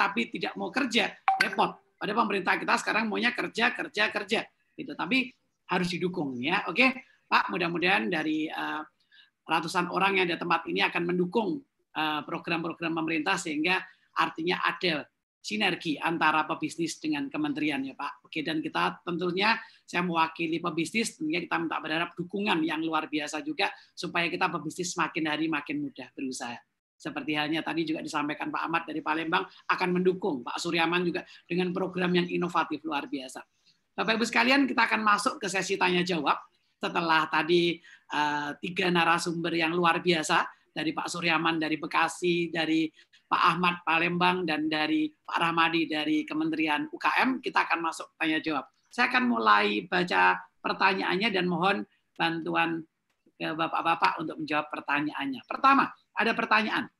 tapi tidak mau kerja, repot. Pada pemerintah kita sekarang maunya kerja, gitu. Tapi harus didukung ya. Oke, Pak, mudah-mudahan dari ratusan orang yang ada tempat ini akan mendukung program-program pemerintah sehingga artinya ada sinergi antara pebisnis dengan kementerian ya Pak. Oke, dan kita tentunya saya mewakili pebisnis, tentunya kita minta berharap dukungan yang luar biasa juga supaya kita pebisnis makin hari makin mudah berusaha. Seperti halnya tadi juga disampaikan Pak Ahmad dari Palembang akan mendukung Pak Suryaman juga dengan program yang inovatif luar biasa. Bapak Ibu sekalian, kita akan masuk ke sesi tanya jawab setelah tadi 3 narasumber yang luar biasa dari Pak Suryaman dari Bekasi, dari Pak Ahmad Palembang, dan dari Pak Rahmadi dari Kementerian UKM. Kita akan masuk tanya jawab. Saya akan mulai baca pertanyaannya dan mohon bantuan ke Bapak-Bapak untuk menjawab pertanyaannya. Pertama, ada pertanyaan.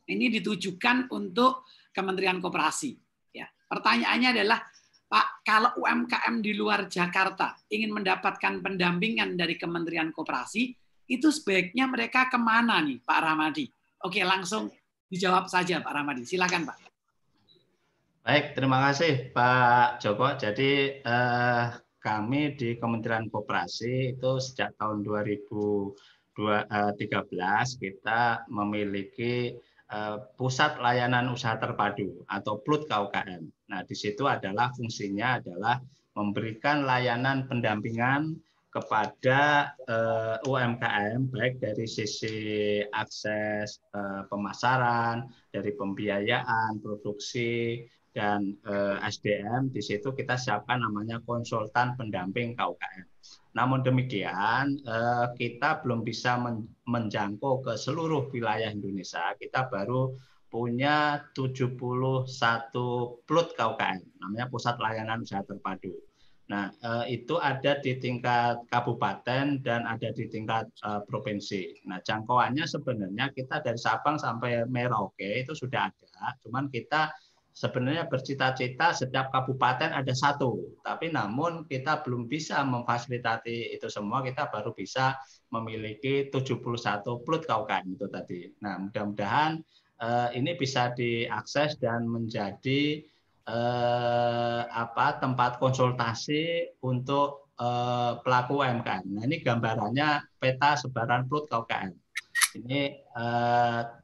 Ini ditujukan untuk Kementerian Koperasi. Ya, pertanyaannya adalah, Pak, kalau UMKM di luar Jakarta ingin mendapatkan pendampingan dari Kementerian Koperasi, itu sebaiknya mereka kemana nih, Pak Rahmadi? Oke, langsung dijawab saja, Pak Rahmadi. Silakan, Pak. Baik, terima kasih, Pak Joko. Jadi kami di Kementerian Koperasi itu sejak tahun 2013 kita memiliki Pusat Layanan Usaha Terpadu atau PLUT KUKM. Nah, di situ adalah fungsinya adalah memberikan layanan pendampingan kepada UMKM baik dari sisi akses pemasaran, dari pembiayaan, produksi, dan SDM. Di situ kita siapkan namanya konsultan pendamping KUKM. Namun demikian, kita belum bisa menjangkau ke seluruh wilayah Indonesia. Kita baru punya 71 PLUT KUKM, namanya Pusat Layanan Usaha Terpadu. Nah, itu ada di tingkat kabupaten dan ada di tingkat provinsi. Nah, jangkauannya sebenarnya kita dari Sabang sampai Merauke itu sudah ada, cuman kita sebenarnya bercita-cita setiap kabupaten ada satu, tapi namun kita belum bisa memfasilitasi itu semua, kita baru bisa memiliki 71 PLUT KUKM itu tadi. Nah, mudah-mudahan ini bisa diakses dan menjadi tempat konsultasi untuk pelaku UMKM. Nah, ini gambarannya peta sebaran PLUT KUKM. Ini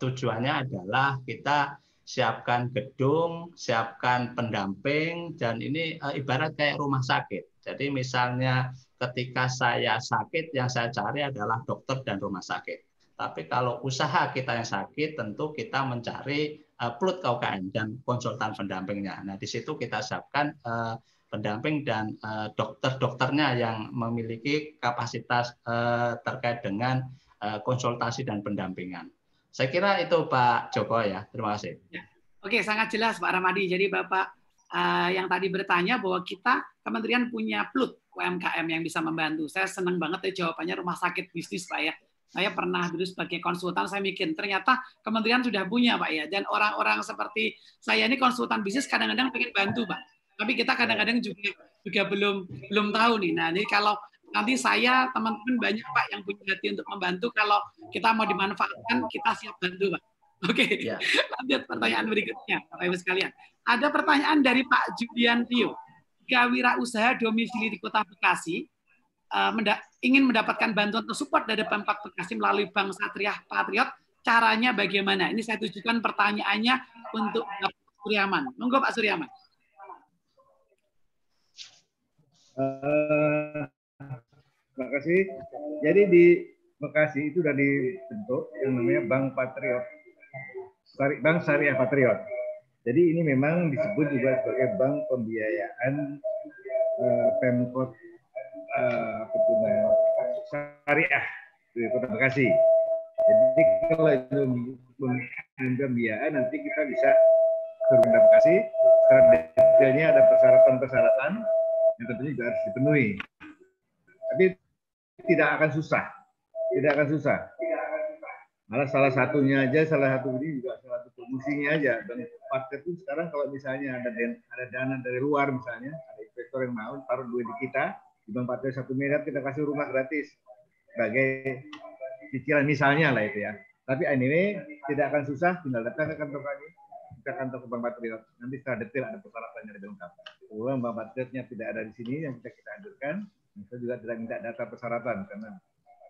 tujuannya adalah kita siapkan gedung, siapkan pendamping, dan ini ibarat kayak rumah sakit. Jadi misalnya ketika saya sakit, yang saya cari adalah dokter dan rumah sakit. Tapi kalau usaha kita yang sakit, tentu kita mencari PLUT KUKM dan konsultan pendampingnya. Nah, di situ kita siapkan pendamping dan dokter-dokternya yang memiliki kapasitas terkait dengan konsultasi dan pendampingan. Saya kira itu Pak Joko ya. Terima kasih. Oke, sangat jelas Pak Rahmadi. Jadi Bapak yang tadi bertanya bahwa kita kementerian punya PLUT UMKM yang bisa membantu. Saya senang banget ya jawabannya rumah sakit bisnis Pak ya. Saya pernah dulu sebagai konsultan, saya mikir ternyata kementerian sudah punya Pak ya. Dan orang-orang seperti saya ini konsultan bisnis kadang-kadang pengen bantu Pak. Tapi kita kadang-kadang juga belum tahu nih. Nah, ini kalau nanti saya teman-teman banyak Pak yang punya hati untuk membantu, kalau kita mau dimanfaatkan kita siap bantu Pak. Oke, ya. Lanjut pertanyaan berikutnya Bapak Ibu sekalian. Ada pertanyaan dari Pak Julian Tio. Jika wirausaha domisili di Kota Bekasi ingin mendapatkan bantuan atau support dari Pemkab Bekasi melalui Bank Satriah Patriot, caranya bagaimana? Ini saya tujukan pertanyaannya untuk Pak Suryaman. Monggo Pak Suryaman. Terima kasih. Jadi di Bekasi itu sudah dibentuk yang namanya Bank Patriot, Bank Syariah Patriot. Jadi ini memang disebut juga sebagai bank pembiayaan Pemkot Syariah di Kota Bekasi. Jadi kalau itu pembiayaan nanti kita bisa ke Kota Bekasi. Secara detailnya ada persyaratan-persyaratan yang tentunya juga harus dipenuhi. Tapi tidak akan susah, Malah salah satu ini juga salah satu fungsinya aja. Dan partai itu sekarang kalau misalnya ada dana dari luar misalnya, ada investor yang mau taruh duit di kita, di Bank Partai 1 miliar kita kasih rumah gratis sebagai cicilan misalnya lah itu ya. Tapi anyway tidak akan susah, tinggal datang ke kantor kami, kita kantor ke Bank Patriot. Nanti secara detail ada persyaratannya lebih lengkap. Uang Bank Patriotnya tidak ada di sini yang kita hadirkan. Saya juga tidak minta data persyaratan karena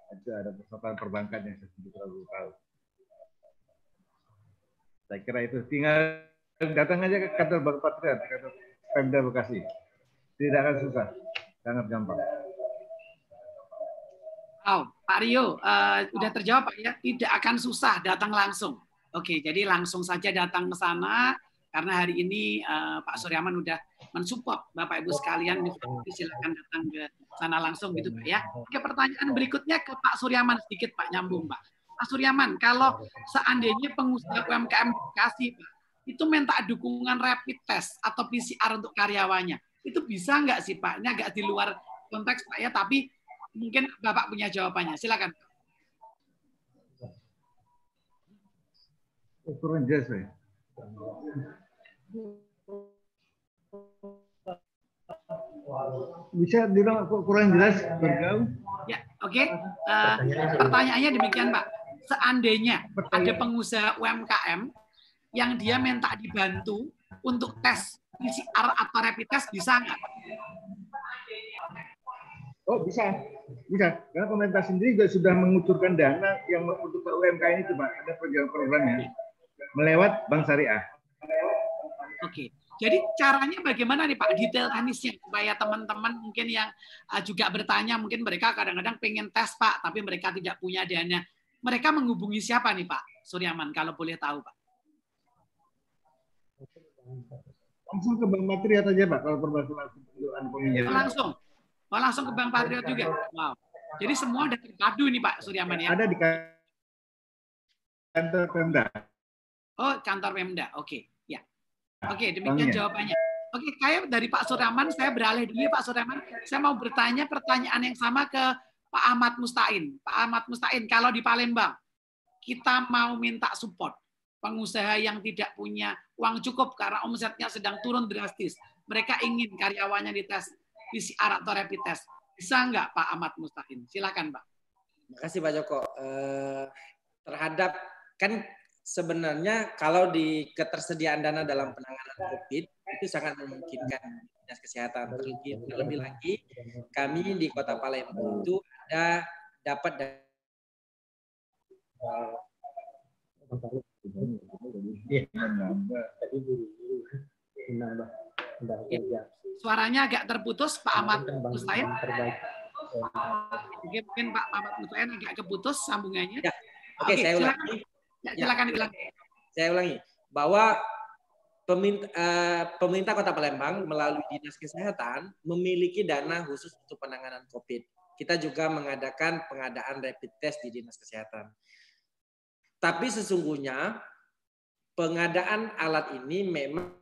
itu ada persyaratan perbankan yang saya tidak terlalu tahu. Saya kira itu tinggal datang aja ke kantor Bank Patriot, kantor Pemda Bekasi. Tidak akan susah, sangat gampang. Oh, Pak Rio, udah terjawab Pak ya, tidak akan susah, datang langsung. Oke, jadi langsung saja datang ke sana, karena hari ini Pak Suryaman udah mensupport Bapak Ibu sekalian, silakan datang ke sana langsung gitu Pak ya. Oke, pertanyaan berikutnya ke Pak Suryaman sedikit Pak, nyambung Pak. Pak Suryaman, kalau seandainya pengusaha UMKM Bekasi Pak, itu minta dukungan rapid test atau PCR untuk karyawannya, itu bisa nggak sih Pak? Ini agak di luar konteks Pak ya, tapi mungkin Bapak punya jawabannya. Silakan. Kurang jelas ya. Bisa bilang kurang jelas bergaul? Ya, oke. Pertanyaannya demikian Pak. Seandainya ada pengusaha UMKM yang dia minta dibantu untuk tes PCR atau rapid test, bisa nggak? Oh bisa. Karena pemerintah sendiri juga sudah mengucurkan dana yang untuk UMKM itu Pak. Ada program-programnya melewat Bank Syariah. Oke. Jadi caranya bagaimana nih Pak? Detail teknisnya supaya teman-teman mungkin yang juga bertanya, mungkin mereka kadang-kadang pengen tes Pak, tapi mereka tidak punya dana. Mereka menghubungi siapa nih Pak Suryaman kalau boleh tahu Pak? Langsung ke Bank Patriot aja Pak kalau permasalahan peminjaman. Langsung ke Bank Patriot juga. Wow. Jadi semua ada terpadu ini Pak Suryaman ya? Ada di kantor Pemda. Oh, kantor Pemda. Oke, ya. Oke, demikian jawabannya. Oke, kayak dari Pak Suryaman, saya beralih dulu ya Pak Suryaman. Saya mau bertanya pertanyaan yang sama ke Pak Ahmad Mustain. Pak Ahmad Mustain, kalau di Palembang, kita mau minta support pengusaha yang tidak punya uang cukup karena omsetnya sedang turun drastis. Mereka ingin karyawannya dites PCR atau rapid test. Bisa nggak Pak Ahmad Mustain? Silakan Pak. Terima kasih Pak Joko. Terhadap kan sebenarnya kalau di ketersediaan dana dalam penanganan COVID itu sangat memungkinkan Dinas Kesehatan. Terlebih lagi kami di Kota Palembang itu ada dapat Suaranya agak terputus Pak Ahmad Mustain. Mungkin Pak Ahmad Mustain agak keputus sambungannya. Ya. Oke, saya ulangi. Silakan. Saya ulangi bahwa pemerintah Kota Palembang melalui Dinas Kesehatan memiliki dana khusus untuk penanganan COVID. Kita juga mengadakan pengadaan rapid test di Dinas Kesehatan. Tapi sesungguhnya pengadaan alat ini memang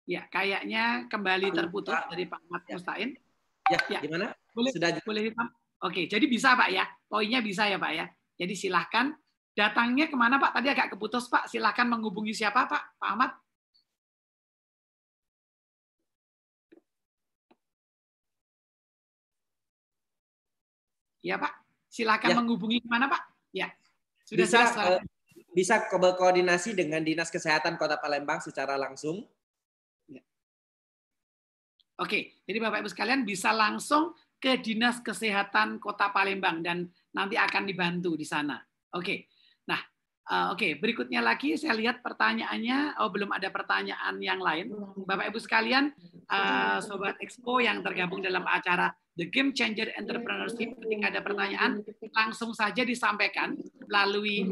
ya, kayaknya kembali terputus dari Pak Ahmad Mustain. Ya, gimana? Boleh hitam? Oke, jadi bisa Pak ya. Poinnya bisa ya Pak ya. Jadi silahkan. Datangnya kemana Pak? Tadi agak keputus Pak. Silahkan menghubungi siapa Pak? Pak Ahmad? Ya Pak. Silahkan menghubungi kemana Pak? Ya. Sudah jelas. Bisa berkoordinasi dengan Dinas Kesehatan Kota Palembang secara langsung. Oke, jadi Bapak Ibu sekalian bisa langsung ke Dinas Kesehatan Kota Palembang dan nanti akan dibantu di sana. Oke. Nah, berikutnya lagi saya lihat pertanyaannya, belum ada pertanyaan yang lain. Bapak Ibu sekalian, Sobat Expo yang tergabung dalam acara The Game Changer Entrepreneurship, ketika ada pertanyaan langsung saja disampaikan melalui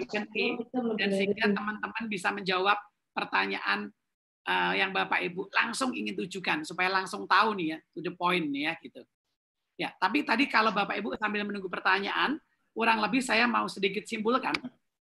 Q&A dan sehingga teman-teman bisa menjawab pertanyaan yang Bapak Ibu langsung ingin tujukan supaya langsung tahu nih ya, to the point nih ya gitu. Ya, tapi tadi kalau Bapak Ibu sambil menunggu pertanyaan, kurang lebih saya mau sedikit simpulkan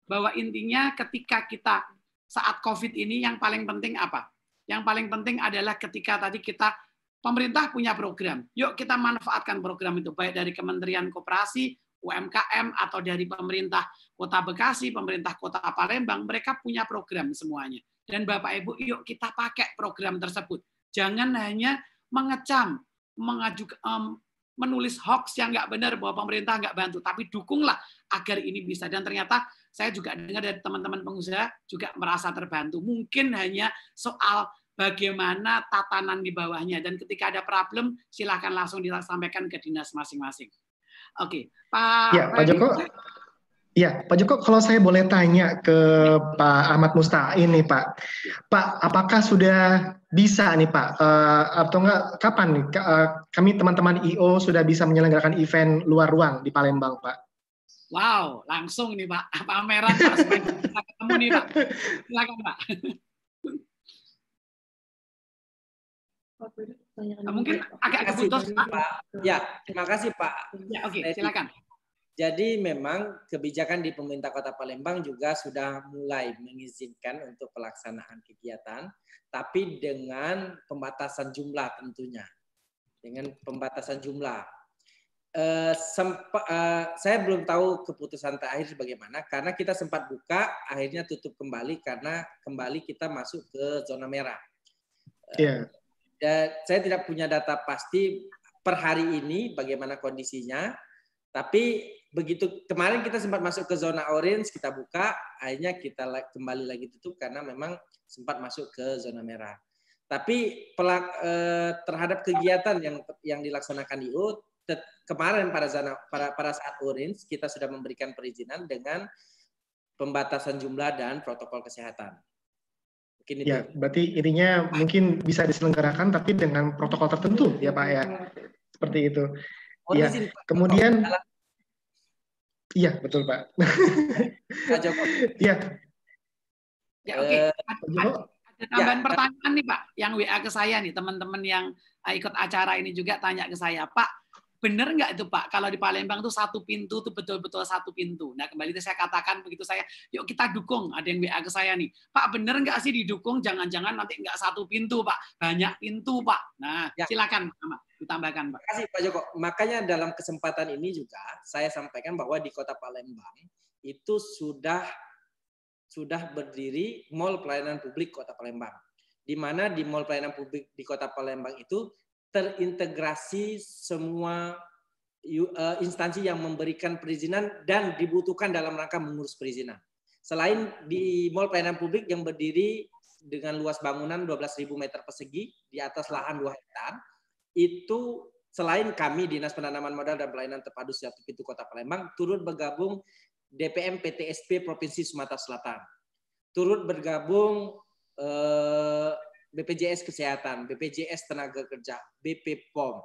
bahwa intinya ketika kita saat COVID ini yang paling penting apa? Yang paling penting adalah ketika tadi kita pemerintah punya program. Yuk kita manfaatkan program itu baik dari Kementerian Koperasi, UMKM atau dari pemerintah Kota Bekasi, pemerintah Kota Palembang, mereka punya program semuanya. Dan Bapak Ibu, yuk kita pakai program tersebut. Jangan hanya mengecam, mengajukan, menulis hoax yang nggak benar bahwa pemerintah nggak bantu, tapi dukunglah agar ini bisa. Dan ternyata saya juga dengar dari teman-teman pengusaha juga merasa terbantu. Mungkin hanya soal bagaimana tatanan di bawahnya, dan ketika ada problem silakan langsung disampaikan ke dinas masing-masing. Oke, Pak. Ya, Pak Joko. Ya, Pak Joko, kalau saya boleh tanya ke Pak Ahmad Musta'in nih, Pak. Pak, apakah sudah bisa nih, Pak, atau enggak, kapan nih kami teman-teman IO sudah bisa menyelenggarakan event luar ruang di Palembang, Pak? Wow, langsung nih Pak, pameran Pak, supaya bisa ketemu nih Pak. Silakan Pak. Mungkin agak keputus Pak. Ya, terima kasih Pak. Ya, oke, silakan. Jadi memang kebijakan di pemerintah Kota Palembang juga sudah mulai mengizinkan untuk pelaksanaan kegiatan, tapi dengan pembatasan jumlah tentunya. Dengan pembatasan jumlah. Saya belum tahu keputusan terakhir bagaimana, karena kita sempat buka, akhirnya tutup kembali karena kembali kita masuk ke zona merah. Yeah. Saya tidak punya data pasti per hari ini bagaimana kondisinya, tapi begitu kemarin kita sempat masuk ke zona orange, kita buka, akhirnya kita kembali lagi tutup karena memang sempat masuk ke zona merah. Tapi terhadap kegiatan yang dilaksanakan di IO, kemarin pada saat orange kita sudah memberikan perizinan dengan pembatasan jumlah dan protokol kesehatan. Mungkin itu. Ya, berarti ininya mungkin bisa diselenggarakan tapi dengan protokol tertentu ya Pak ya. Seperti itu. Ya. Kemudian iya, betul Pak. Pak Joko. Iya. Ya, oke. Ada tambahan pertanyaan nih Pak, yang WA ke saya nih, teman-teman yang ikut acara ini juga tanya ke saya, Pak, benar nggak itu Pak, kalau di Palembang tuh satu pintu tuh betul-betul satu pintu. Nah kembali itu saya katakan begitu saya, yuk kita dukung. Ada yang WA ke saya nih, Pak benar nggak sih didukung? Jangan-jangan nanti nggak satu pintu Pak, banyak pintu Pak. Nah silakan ditambahkan Pak. Terima kasih Pak Joko. Makanya dalam kesempatan ini juga saya sampaikan bahwa di Kota Palembang itu sudah berdiri Mall Pelayanan Publik Kota Palembang. Di mana di Mall Pelayanan Publik di Kota Palembang itu terintegrasi semua instansi yang memberikan perizinan dan dibutuhkan dalam rangka mengurus perizinan. Selain di Mall Pelayanan Publik yang berdiri dengan luas bangunan 12.000 meter persegi di atas lahan 2 hektar, itu selain kami Dinas Penanaman Modal dan Pelayanan Terpadu Satu Pintu Kota Palembang turut bergabung DPM PTSP Provinsi Sumatera Selatan, turut bergabung BPJS Kesehatan, BPJS Tenaga Kerja, BP POM,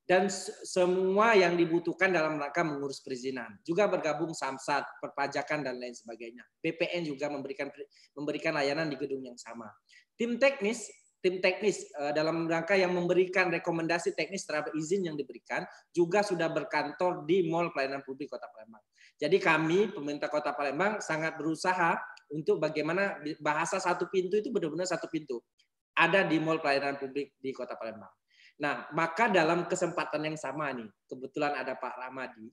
dan semua yang dibutuhkan dalam rangka mengurus perizinan. Juga bergabung Samsat, perpajakan dan lain sebagainya. BPN juga memberikan layanan di gedung yang sama. Tim teknis dalam rangka yang memberikan rekomendasi teknis terhadap izin yang diberikan juga sudah berkantor di Mall Pelayanan Publik Kota Palembang. Jadi kami pemerintah Kota Palembang sangat berusaha untuk bagaimana bahasa satu pintu itu benar-benar satu pintu ada di Mall Pelayanan Publik di Kota Palembang. Nah, maka dalam kesempatan yang sama nih, kebetulan ada Pak Ramadi,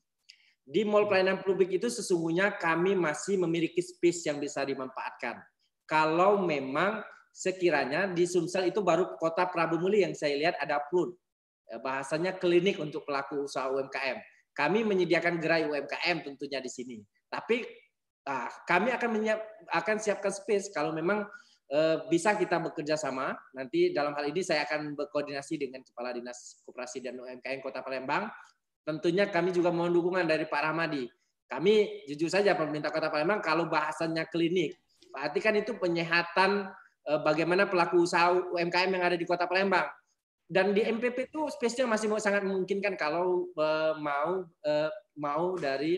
di Mall Pelayanan Publik itu sesungguhnya kami masih memiliki space yang bisa dimanfaatkan. Kalau memang sekiranya di Sumsel itu baru Kota Prabu Muli yang saya lihat ada PLUN, bahasanya klinik untuk pelaku usaha UMKM. Kami menyediakan gerai UMKM tentunya di sini. Tapi kami akan siapkan space kalau memang bisa kita bekerja sama. Nanti dalam hal ini saya akan berkoordinasi dengan Kepala Dinas Koperasi dan UMKM Kota Palembang. Tentunya kami juga mohon dukungan dari Pak Ramadi. Kami jujur saja pemerintah Kota Palembang kalau bahasanya klinik, berarti kan itu penyehatan bagaimana pelaku usaha UMKM yang ada di Kota Palembang. Dan di MPP itu space-nya masih sangat memungkinkan kalau mau dari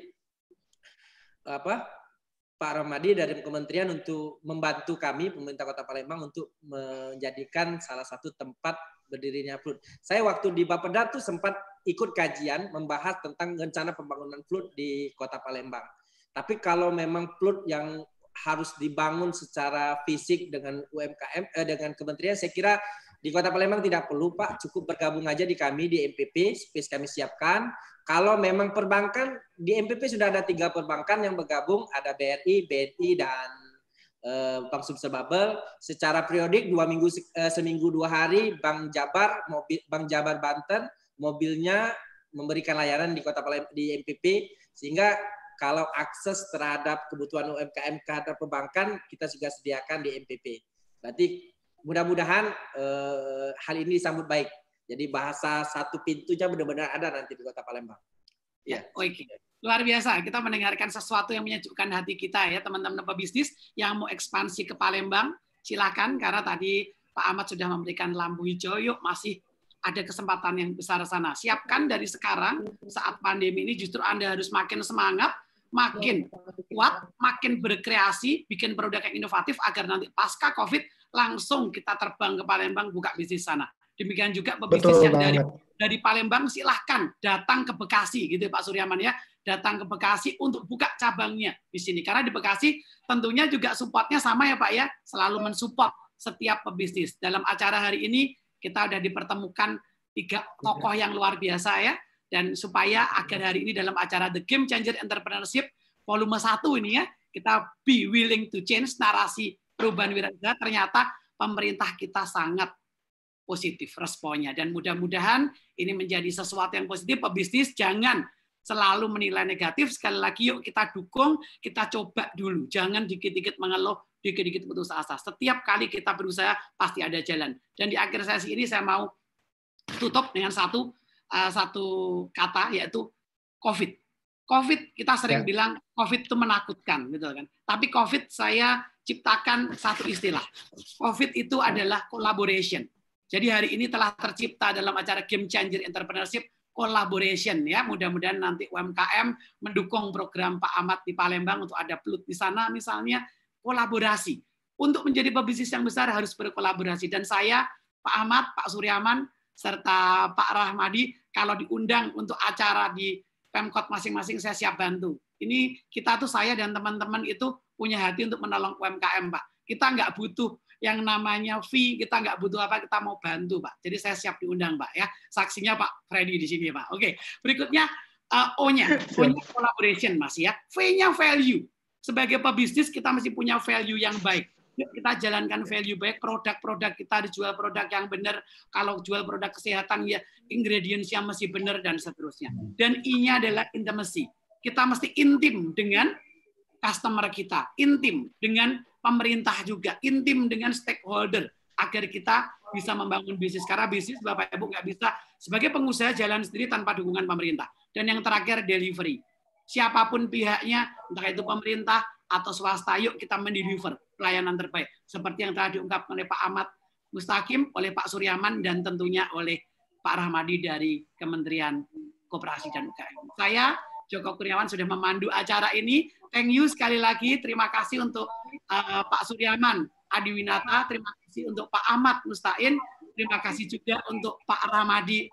Pak Ramadi dari kementerian untuk membantu kami pemerintah Kota Palembang untuk menjadikan salah satu tempat berdirinya PLUD. Saya waktu di Bapeda tuh sempat ikut kajian membahas tentang rencana pembangunan PLUD di Kota Palembang. Tapi kalau memang PLUD yang harus dibangun secara fisik dengan UMKM dengan kementerian, saya kira di Kota Palembang tidak perlu Pak, cukup bergabung aja di kami di MPP, space kami siapkan. Kalau memang perbankan, di MPP sudah ada 3 perbankan yang bergabung, ada BRI, BNI, dan Bank Sumsel Bubble secara periodik seminggu 2 hari Bank Jabar Banten mobilnya memberikan layanan di Kota Palembang di MPP, sehingga kalau akses terhadap kebutuhan UMKM terhadap perbankan kita juga sediakan di MPP. Berarti mudah-mudahan hal ini disambut baik. Jadi bahasa satu pintunya benar-benar ada nanti di Kota Palembang. Ya, oke. Luar biasa, kita mendengarkan sesuatu yang menyejukkan hati kita ya, teman-teman pebisnis yang mau ekspansi ke Palembang, silakan, karena tadi Pak Ahmad sudah memberikan lampu hijau, yuk masih ada kesempatan yang besar sana. Siapkan dari sekarang, saat pandemi ini justru Anda harus makin semangat, makin kuat, makin berkreasi, bikin produk yang inovatif agar nanti pasca COVID langsung kita terbang ke Palembang buka bisnis sana. Demikian juga pebisnis yang dari Palembang silahkan datang ke Bekasi gitu Pak Suryaman ya, datang ke Bekasi untuk buka cabangnya di sini. Karena di Bekasi tentunya juga supportnya sama ya Pak ya, selalu mensupport setiap pebisnis. Dalam acara hari ini kita sudah dipertemukan 3 tokoh yang luar biasa ya, dan supaya agar hari ini dalam acara The Game Changer Entrepreneurship volume 1 ini ya, kita be willing to change, narasi perubahan wirausaha, ternyata pemerintah kita sangat positif responnya, dan mudah-mudahan ini menjadi sesuatu yang positif. Pebisnis jangan selalu menilai negatif, sekali lagi yuk kita dukung, kita coba dulu, jangan dikit-dikit mengeluh, dikit-dikit putus asa. Setiap kali kita berusaha pasti ada jalan. Dan di akhir sesi ini saya mau tutup dengan satu kata, yaitu COVID. COVID kita sering bilang COVID itu menakutkan, gitu kan. Tapi COVID saya ciptakan satu istilah. COVID itu adalah collaboration. Jadi hari ini telah tercipta dalam acara Game Changer Entrepreneurship collaboration ya. Mudah-mudahan nanti UMKM mendukung program Pak Ahmad di Palembang untuk ada PLUT di sana misalnya, kolaborasi. Untuk menjadi pebisnis yang besar harus berkolaborasi, dan saya, Pak Ahmad, Pak Suryaman serta Pak Rahmadi kalau diundang untuk acara di Pemkot masing-masing saya siap bantu. Ini kita tuh, saya dan teman-teman itu punya hati untuk menolong UMKM Pak. Kita nggak butuh yang namanya fee, kita nggak butuh apa, kita mau bantu Pak. Jadi saya siap diundang Pak ya. Saksinya Pak Freddy di sini Pak. Oke, berikutnya O-nya collaboration Mas ya. V-nya value. Sebagai pebisnis kita mesti punya value yang baik. Yuk kita jalankan value baik, produk-produk kita dijual produk yang benar. Kalau jual produk kesehatan ya ingredients-nya mesti benar dan seterusnya. Dan I-nya adalah intimacy. Kita mesti intim dengan customer kita, intim dengan pemerintah juga, intim dengan stakeholder, agar kita bisa membangun bisnis. Karena bisnis Bapak Ibu nggak bisa sebagai pengusaha jalan sendiri tanpa dukungan pemerintah. Dan yang terakhir delivery. Siapapun pihaknya, entah itu pemerintah atau swasta, yuk kita mendeliver pelayanan terbaik. Seperti yang telah diungkapkan oleh Pak Ahmad Mustaqim, oleh Pak Suryaman, dan tentunya oleh Pak Rahmadi dari Kementerian Koperasi dan UKM. Saya Joko Kurniawan sudah memandu acara ini. Thank you sekali lagi. Terima kasih untuk Pak Suryaman Adiwinata. Terima kasih untuk Pak Ahmad Mustain. Terima kasih juga untuk Pak Rahmadi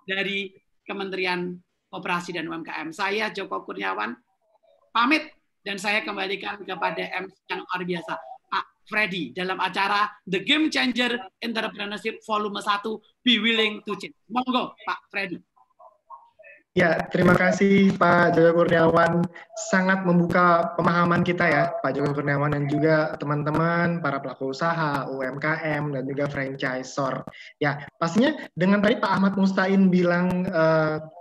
dari Kementerian Koperasi dan UMKM. Saya Joko Kurniawan pamit, dan saya kembalikan kepada MC yang luar biasa, Pak Freddy, dalam acara The Game Changer Entrepreneurship Volume 1 Be Willing to Change. Monggo Pak Freddy. Ya, terima kasih Pak Joko Kurniawan, sangat membuka pemahaman kita ya, Pak Joko Kurniawan, dan juga teman-teman, para pelaku usaha, UMKM, dan juga franchisor. Ya, pastinya dengan tadi Pak Ahmad Mustain bilang,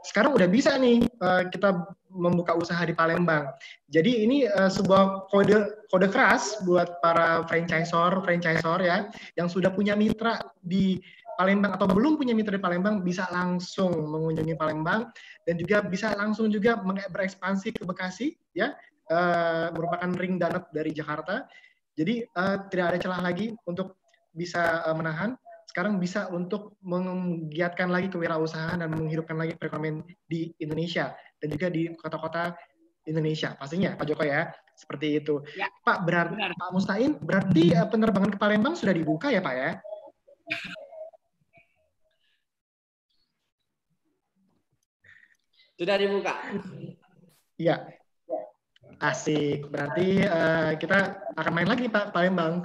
sekarang udah bisa nih kita membuka usaha di Palembang. Jadi ini sebuah kode keras buat para franchisor ya, yang sudah punya mitra di Palembang atau belum punya mitra di Palembang, bisa langsung mengunjungi Palembang, dan juga bisa langsung juga berekspansi ke Bekasi ya, merupakan ring darat dari Jakarta. Jadi tidak ada celah lagi untuk bisa menahan. Sekarang bisa untuk menggiatkan lagi kewirausahaan dan menghidupkan lagi perekonomian di Indonesia dan juga di kota-kota Indonesia. Pastinya Pak Joko ya, seperti itu. Ya. Pak, Pak Mustain, berarti penerbangan ke Palembang sudah dibuka ya Pak ya? Sudah dibuka. Iya. Asik. Berarti kita akan main lagi Pak Palembang.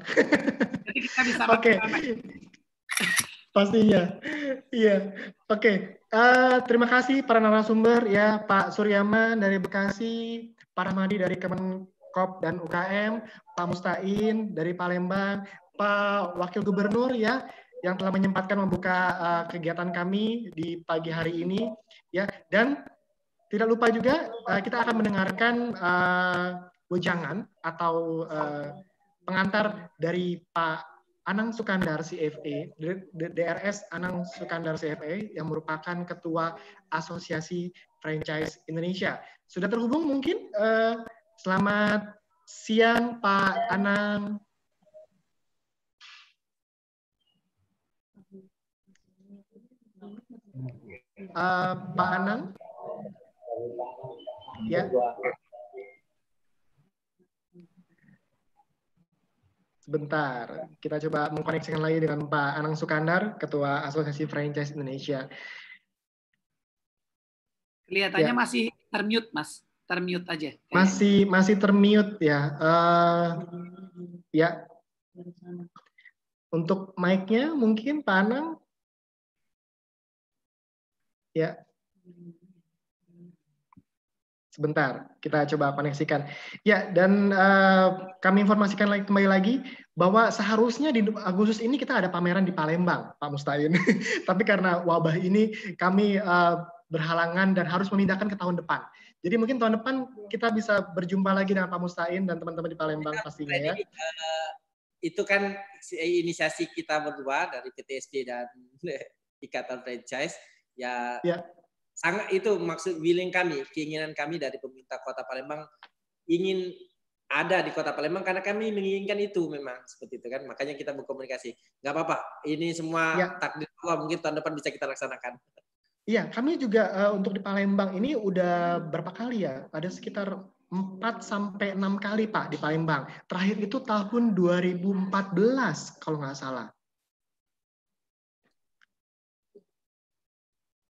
Jadi kita bisa Oke. Pastinya. Iya. Oke. Terima kasih para narasumber ya, Pak Suryaman dari Bekasi, Pak Rahmadi dari KOP dan UKM, Pak Mustain dari Palembang, Pak Wakil Gubernur ya yang telah menyempatkan membuka kegiatan kami di pagi hari ini ya, dan tidak lupa juga kita akan mendengarkan wejangan atau pengantar dari Pak Anang Sukandar CFA, DRS Anang Sukandar CFA yang merupakan Ketua Asosiasi Franchise Indonesia. Sudah terhubung mungkin? Selamat siang Pak Anang. Pak Anang? Ya. Sebentar, kita coba mengkoneksikan lagi dengan Pak Anang Sukandar, Ketua Asosiasi Franchise Indonesia. Kelihatannya masih termute, Mas. Termute aja. Masih termute ya. Ya. Untuk mic-nya mungkin Pak Anang. Ya. Sebentar, kita coba koneksikan. Ya, dan kami informasikan kembali lagi bahwa seharusnya di Agustus ini kita ada pameran di Palembang, Pak Mustain. Tapi karena wabah ini kami berhalangan dan harus memindahkan ke tahun depan. Jadi mungkin tahun depan kita bisa berjumpa lagi dengan Pak Mustain dan teman-teman di Palembang pastinya ya. Itu kan inisiasi kita berdua dari PTSD dan Ikatan Franchise ya. Sangat itu maksud willing kami, keinginan kami dari pemerintah Kota Palembang ingin ada di Kota Palembang karena kami menginginkan itu memang seperti itu kan, makanya kita berkomunikasi. Nggak apa-apa, ini semua takdir Allah, mungkin tahun depan bisa kita laksanakan. Iya, kami juga untuk di Palembang ini udah berapa kali ya? Ada sekitar 4-6 kali Pak di Palembang. Terakhir itu tahun 2014 kalau nggak salah.